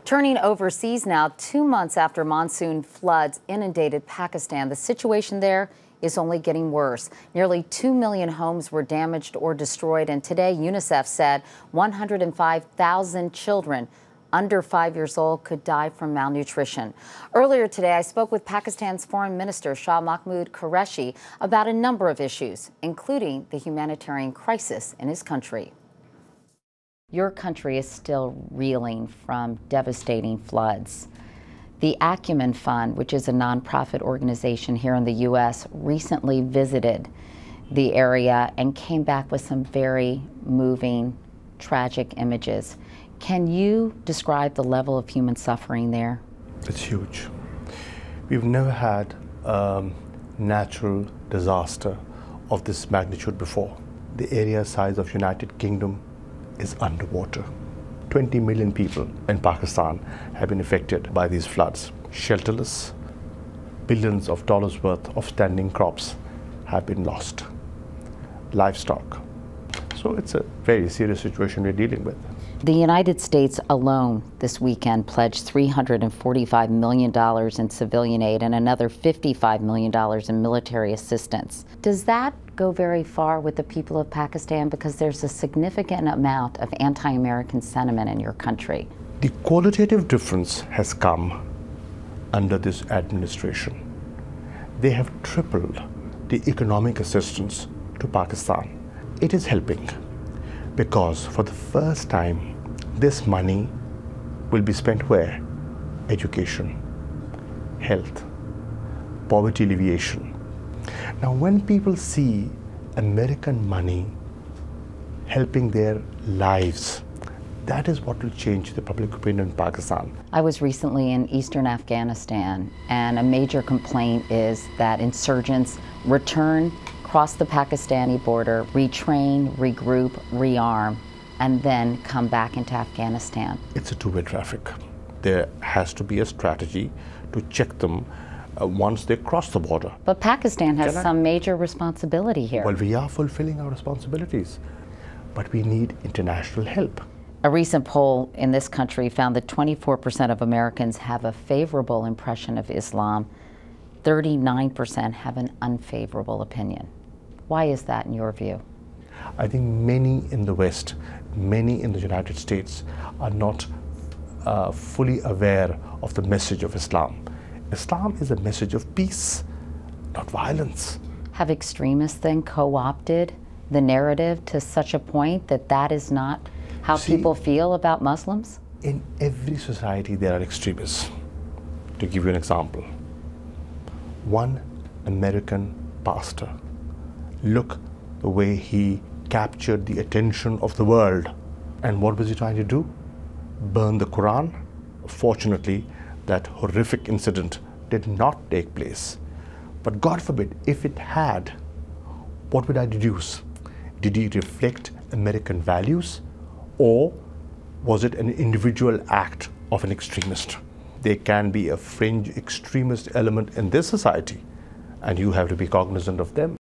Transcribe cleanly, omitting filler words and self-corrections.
Turning overseas now, 2 months after monsoon floods inundated Pakistan, the situation there is only getting worse. Nearly 2 million homes were damaged or destroyed, and today UNICEF said 105,000 children under 5 years old could die from malnutrition. Earlier today, I spoke with Pakistan's Foreign Minister Shah Qureshi about a number of issues, including the humanitarian crisis in his country. Your country is still reeling from devastating floods. The Acumen Fund, which is a nonprofit organization here in the U.S., recently visited the area and came back with some very moving, tragic images. Can you describe the level of human suffering there? It's huge. We've never had a natural disaster of this magnitude before. The area size of United Kingdom is underwater. 20 million people in Pakistan have been affected by these floods. Shelterless, billions of dollars worth of standing crops have been lost. Livestock. So it's a very serious situation we're dealing with. The United States alone this weekend pledged $345 million in civilian aid and another $55 million in military assistance. Does that go very far with the people of Pakistan? Because there's a significant amount of anti-American sentiment in your country. The qualitative difference has come under this administration. They have tripled the economic assistance to Pakistan. It is helping because for the first time, this money will be spent where? Education, health, poverty alleviation. Now, when people see American money helping their lives, that is what will change the public opinion in Pakistan. I was recently in eastern Afghanistan, and a major complaint is that insurgents return, cross the Pakistani border, retrain, regroup, rearm, and then come back into Afghanistan. It's a two-way traffic. There has to be a strategy to check them once they cross the border. But Pakistan has some major responsibility here. Well, we are fulfilling our responsibilities, but we need international help. A recent poll in this country found that 24% of Americans have a favorable impression of Islam. 39% have an unfavorable opinion. Why is that in your view? I think many in the West, many in the United States are not fully aware of the message of Islam. Islam is a message of peace, not violence. Have extremists then co-opted the narrative to such a point that that is not how people feel about Muslims? In every society there are extremists. To give you an example, one American pastor, look the way he captured the attention of the world. And what was he trying to do? Burn the Quran. Fortunately, that horrific incident did not take place. But God forbid, if it had, what would I deduce? Did he reflect American values, or was it an individual act of an extremist? There can be a fringe extremist element in this society, and you have to be cognizant of them.